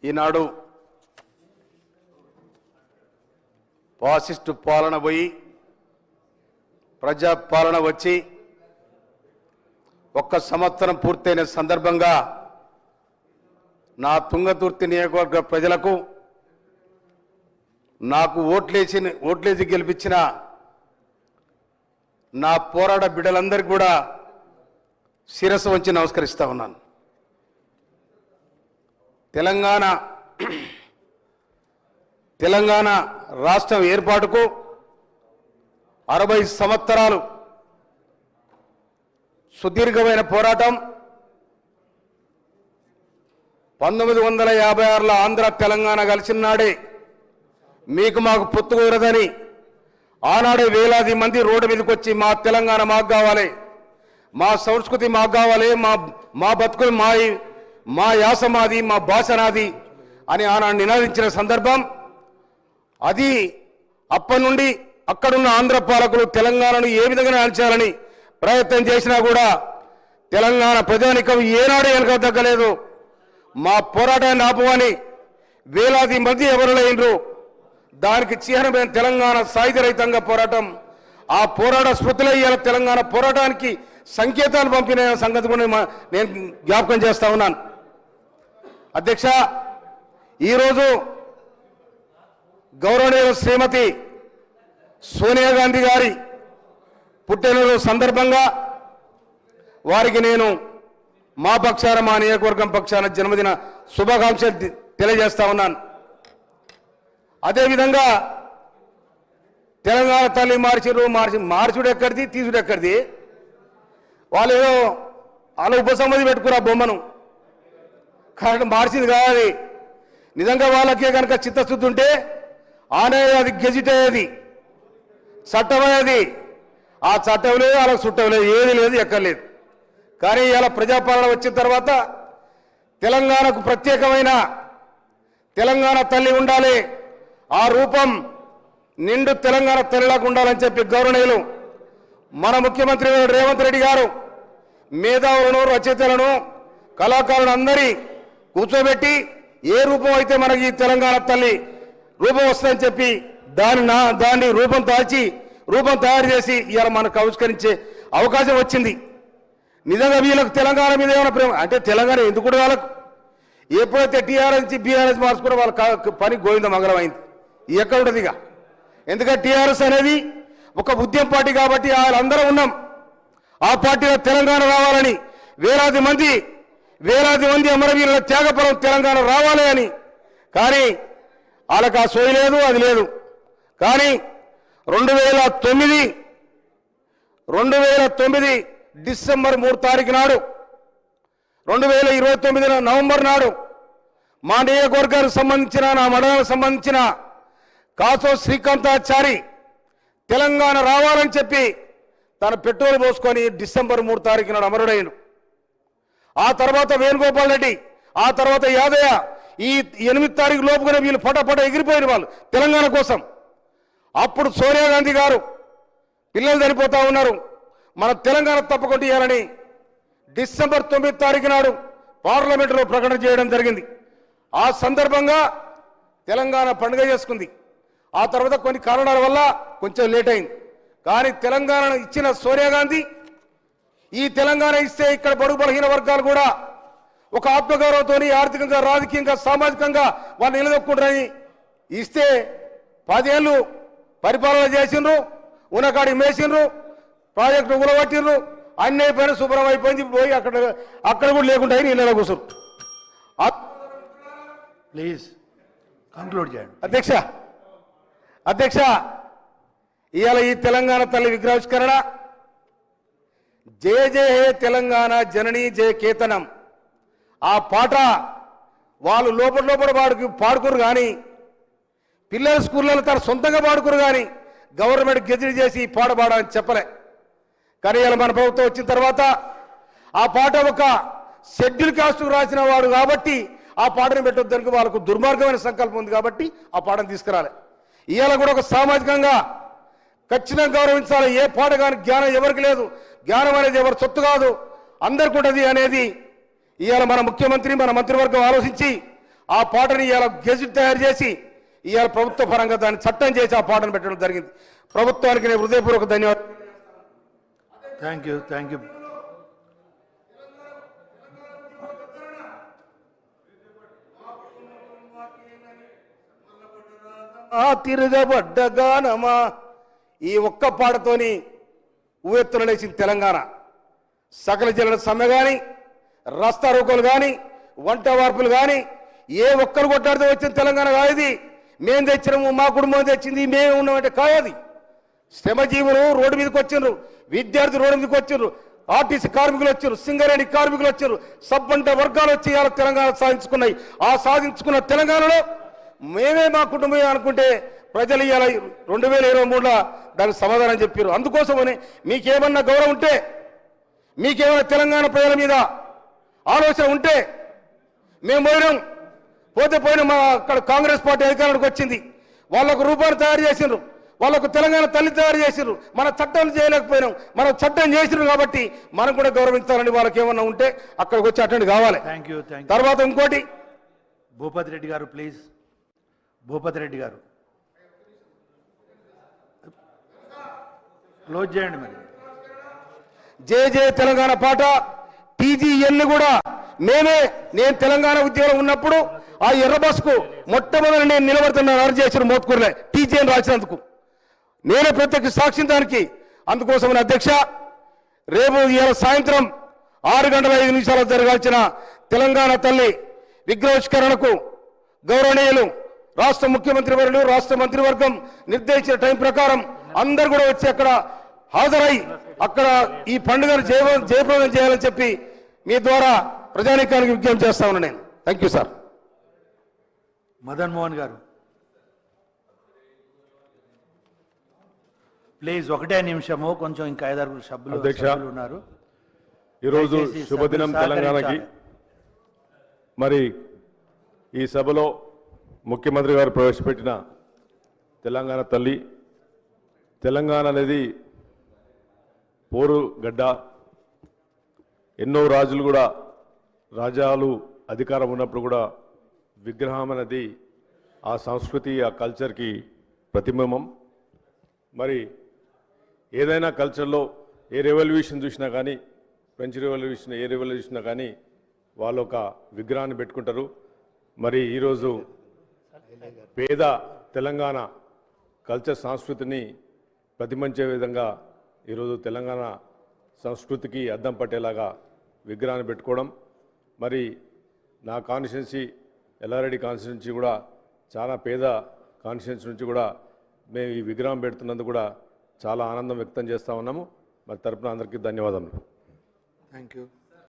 ఈనాడు fascist పాలన పోయి ప్రజాపాలన వచ్చి ఒక్క సంవత్సరం పూర్తయిన సందర్భంగా నా తుంగతుర్తి నియోజకవర్గ ప్రజలకు నాకు ఓట్లేసి గెలిపించిన నా పోరాట బిడ్డలందరికీ కూడా శిరస్సు వంచి నమస్కరిస్తా ఉన్నాను. తెలంగాణ రాష్ట్రం ఏర్పాటుకు 60 సంవత్సరాలు సుదీర్ఘమైన పోరాటం. 1956లో ఆంధ్ర తెలంగాణ కలిసిన నాడే మీకు మాకు పొత్తు కుదరదని ఆనాడే వేలాది మంది రోడ్డు మీదకి వచ్చి మా తెలంగాణ మాకు కావాలి, మా సంస్కృతి మాకు కావాలి, మా బతుకులు మా యాస మాది, మా భాష నాది అని ఆనాడు నినాదించిన సందర్భం అది. అప్పటి నుండి అక్కడున్న ఆంధ్ర పాలకులు తెలంగాణను ఏ విధంగా అణచాలని ప్రయత్నం చేసినా కూడా తెలంగాణ ప్రజానికం ఏనాడు వెనక తగ్గలేదు. మా పోరాటాన్ని ఆపమని వేలాది మంది ఎవరులైనరు. దానికి చిహ్నమైన తెలంగాణ సాయుధ రహితంగా పోరాటం. ఆ పోరాట స్మృతిలో ఇవాళ తెలంగాణ పోరాటానికి సంకేతాలు పంపిన సంగతి కూడా నేను జ్ఞాపకం చేస్తా ఉన్నాను. అధ్యక్ష, ఈరోజు గౌరవనీయ శ్రీమతి సోనియా గాంధీ గారి పుట్టినరోజు సందర్భంగా వారికి నేను మా పక్షాన మా నియోజకవర్గం పక్షాన జన్మదిన శుభాకాంక్షలు తెలియజేస్తా ఉన్నాను. అదేవిధంగా తెలంగాణ తల్లి మార్చుడు ఎక్కడిది, తీసుడు ఎక్కడిది? వాళ్ళు ఏదో వాళ్ళ ఉపసంహతి పెట్టుకురా బొమ్మను, కాబట్టి మార్చింది కాదు. నిజంగా వాళ్ళకే కనుక చిత్తశుద్ధి ఉంటే ఆనే అది గెజిట్ అయ్యేది, చట్టం అయ్యేది. ఆ చట్టం లేదు, వాళ్ళకి చుట్టం లేదు, ఏది లేదు, ఎక్కర్లేదు. కానీ ఇలా ప్రజాపాలన వచ్చిన తర్వాత తెలంగాణకు ప్రత్యేకమైన తెలంగాణ తల్లి ఉండాలి, ఆ రూపం నిండు తెలంగాణ తల్లిలాగా ఉండాలని చెప్పి గౌరవనీయులు మన ముఖ్యమంత్రి రేవంత్ రెడ్డి గారు మేధావులను, రచయితలను, కళాకారులను అందరి కూర్చోబెట్టి ఏ రూపం అయితే మనకి ఈ తెలంగాణ తల్లి రూపం వస్తుందని చెప్పి దాన్ని రూపం తయారు చేసి ఇవాళ మనకు ఆవిష్కరించే అవకాశం వచ్చింది. నిజంగా వీళ్ళకు తెలంగాణ మీద ఏమైనా ప్రేమ అంటే తెలంగాణ ఎందుకు కూడా వాళ్ళకు ఎప్పుడైతే టీఆర్ఎస్ నుంచి బీఆర్ఎస్ మార్చుకున్న వాళ్ళ పని గోవింద మంగళం అయింది. ఎక్కడ ఉంటుంది ఇక? ఎందుకంటే టీఆర్ఎస్ అనేది ఒక ఉద్యమ పార్టీ కాబట్టి వాళ్ళందరూ ఉన్నాం. ఆ పార్టీలో తెలంగాణ రావాలని వేలాది మంది అమరవీరుల త్యాగపరం తెలంగాణ రావాలి అని. కానీ వాళ్ళకి ఆ సోయి లేదు, అది లేదు. కానీ 2009 డిసెంబర్ 3 తారీఖు నాడు, 2029 నవంబర్ నాడు మా నియోజకవర్గానికి సంబంధించిన, నా మండలానికి సంబంధించిన కాసో శ్రీకాంతాచారి తెలంగాణ రావాలని చెప్పి తన పెట్రోల్ పోసుకొని డిసెంబర్ 3 తారీఖు నాడు అమరుడైన. ఆ తర్వాత వేణుగోపాల్ రెడ్డి, ఆ తర్వాత యాదయ్య, ఈ 8 తారీఖు లోపుగానే వీళ్ళు పటపట ఎగిరిపోయిన వాళ్ళు తెలంగాణ కోసం. అప్పుడు సోనియా గాంధీ గారు పిల్లలు చనిపోతా ఉన్నారు, మన తెలంగాణ తప్పకుండా ఇవ్వాలని డిసెంబర్ 9 తారీఖు నాడు పార్లమెంటులో ప్రకటన చేయడం జరిగింది. ఆ సందర్భంగా తెలంగాణ పండుగ చేసుకుంది. ఆ తర్వాత కొన్ని కారణాల వల్ల కొంచెం లేట్ అయింది. కానీ తెలంగాణ ఇచ్చిన సోనియా గాంధీ ఈ తెలంగాణ ఇస్తే ఇక్కడ బడుగు బలహీన వర్గాలు కూడా ఒక ఆత్మగౌరవంతో ఆర్థికంగా, రాజకీయంగా, సామాజికంగా వాళ్ళు నిలదొక్కుంటారని ఇస్తే 10 ఏళ్ళు పరిపాలన చేసిండ్రు, ఉన్నకాడికి మేసిండ్రు, ప్రాజెక్టు ఉలగొట్టిండ్రు, అన్నీ అయిపోయిన శుభ్రం అయిపోయింది. పోయి అక్కడ కూడా లేకుండా నీళ్ళ కూర్చోరు. ప్లీజ్ కంక్లూడ్ చేయండి. అధ్యక్ష, ఇవాళ ఈ తెలంగాణ తల్లి విగ్రహావిష్కరణ జయ జయ హే తెలంగాణ జననీ జయ కేతనం ఆ పాట వాళ్ళు లోపల పాడుకోరు. కానీ పిల్లల స్కూళ్ళలో తన సొంతంగా పాడుకోరు. కానీ గవర్నమెంట్ గెజిట్ చేసి ఈ పాట పాడాలని చెప్పలే. కానీ ఇలా మన ప్రభుత్వం వచ్చిన తర్వాత ఆ పాట ఒక షెడ్యూల్ కాస్ట్కు రాసిన వాడు కాబట్టి ఆ పాటను పెట్టొద్దానికి వాళ్ళకు దుర్మార్గమైన సంకల్పం ఉంది కాబట్టి ఆ పాటను తీసుకురాలి. ఇవాళ కూడా ఒక సామాజికంగా ఖచ్చితంగా గౌరవించాలి. ఏ పాట కానీ జ్ఞానం ఎవరికి లేదు, జ్ఞానం అనేది ఎవరి సొత్తు కాదు. అందరికి ఉంటుంది అనేది ఇవాళ మన ముఖ్యమంత్రి మన మంత్రివర్గం ఆలోచించి ఆ పాటని ఇవాళ గెజిట్ తయారు చేసి ఇవాళ ప్రభుత్వ పరంగా దాన్ని చట్టం చేసి ఆ పాటను పెట్టడం జరిగింది. ప్రభుత్వానికి నేను హృదయపూర్వక ధన్యవాదాలు. Thank you. ఆ తిరగబడ్డ గానమా ఈ ఒక్క పాటతోని ఉవ్వెత్తున లేచింది తెలంగాణ. సకల జిల్లాల సమ్మె కానీ రస్తా రోకోలు కానీ వంట వార్పులు కానీ ఏ ఒక్కరు కొట్టాడితే వచ్చిన తెలంగాణ కాదు. మేము తెచ్చినాము, మా కుటుంబం తెచ్చింది, మేము ఉన్నామంటే కాదు. శ్రమజీవులు రోడ్డు మీదకి వచ్చిండ్రు, విద్యార్థులు రోడ్డు మీదకి వచ్చిండ్రు, ఆర్టీసీ కార్మికులు వచ్చారు, సింగరేణి కార్మికులు వచ్చారు, సబ్బంట వర్గాలు వచ్చి ఇవాళ తెలంగాణ సాధించుకున్నాయి. ఆ సాధించుకున్న తెలంగాణలో మేమే మా కుటుంబమే అనుకుంటే ప్రజలు ఇవాళ 2023లో దానికి సమాధానం చెప్పారు. అందుకోసమని మీకేమన్నా గౌరవం ఉంటే, మీకేమైనా తెలంగాణ ప్రజల మీద ఆలోచన ఉంటే మేము పోయిన మా అక్కడ కాంగ్రెస్ పార్టీ అధికారానికి వచ్చింది. వాళ్ళకు రూపాయలు తయారు చేసిండ్రు, వాళ్ళకు తెలంగాణ తల్లి తయారు చేసిండ్రు. మన చట్టాలు చేయలేకపోయినాం, మనం చట్టం చేసిండ్రు కాబట్టి మనం కూడా గౌరవించాలని వాళ్ళకి ఏమన్నా ఉంటే అక్కడికి వచ్చి అటెండ్ కావాలి. తర్వాత ఇంకోటి భూపతి రెడ్డి గారు ప్లీజ్. భూపతి రెడ్డి గారు క్లోజ్ చేయండి. మరి జే తెలంగాణ పాట టీజీఎల్ కూడా నేను తెలంగాణ ఉద్యోగంలో ఉన్నప్పుడు ఆ ఎర్ర బస్కు మొట్టమొదటి నేను నిలబడుతున్నాను అరెస్ట్ చేసిన మోత్కూరులే టీజీఎల్ రాసినందుకు నేనే ప్రత్యక్ష సాక్షి దానికి. అందుకోసమని అధ్యక్ష రేపు ఇవాళ సాయంత్రం 6:05 జరగాల్సిన తెలంగాణ తల్లి విగ్రహావిష్కరణకు గౌరవనీయులు రాష్ట్ర ముఖ్యమంత్రి వర్యులు రాష్ట్ర మంత్రివర్గం నిర్దేశించిన టైం ప్రకారం అందరు కూడా వచ్చి అక్కడ హాజరై అక్కడ ఈ పండుగను జయప్రదం చేయాలని చెప్పి మీ ద్వారా ప్రజానీకానికి విజ్ఞప్తి చేస్తా ఉన్నాను నేను. Thank you sir. Madan Mohan గారు ప్లీజ్. 1 నిమిషము, కొంచెం ఇంకా 5-6 సభ్యులు ఉన్నారు. ఈరోజు శుభదినం తెలంగాణకి. మరి ఈ సభలో ముఖ్యమంత్రి గారు ప్రవేశపెట్టిన తెలంగాణ తల్లి, తెలంగాణ అనేది పోరు గడ్డ. ఎన్నో రాజులు కూడా రాజాలు అధికారం ఉన్నప్పుడు కూడా విగ్రహం అనేది ఆ సంస్కృతి ఆ కల్చర్కి ప్రతిబింబం. మరి ఏదైనా కల్చర్లో ఏ రెవల్యూషన్ చూసినా కానీ, ఫ్రెంచ్ రెవల్యూషన్ ఏ రెవల్యూషన్ కానీ వాళ్ళు ఒక విగ్రహాన్ని పెట్టుకుంటారు. మరి ఈరోజు పేద తెలంగాణ కల్చర్ సంస్కృతిని ప్రతిబింబించే విధంగా ఈరోజు తెలంగాణ సంస్కృతికి అద్దం పట్టేలాగా విగ్రహాన్ని పెట్టుకోవడం. మరి నా కాన్స్టిట్యున్సీ ఎల్లారెడ్డి కాన్స్టిట్యున్సీ కూడా చాలా పేద కాన్స్టిట్యున్సీ నుంచి కూడా మేము ఈ విగ్రహం పెడుతున్నందుకు కూడా చాలా ఆనందం వ్యక్తం చేస్తూ ఉన్నాము. మరి తరపున అందరికీ ధన్యవాదములు. Thank you.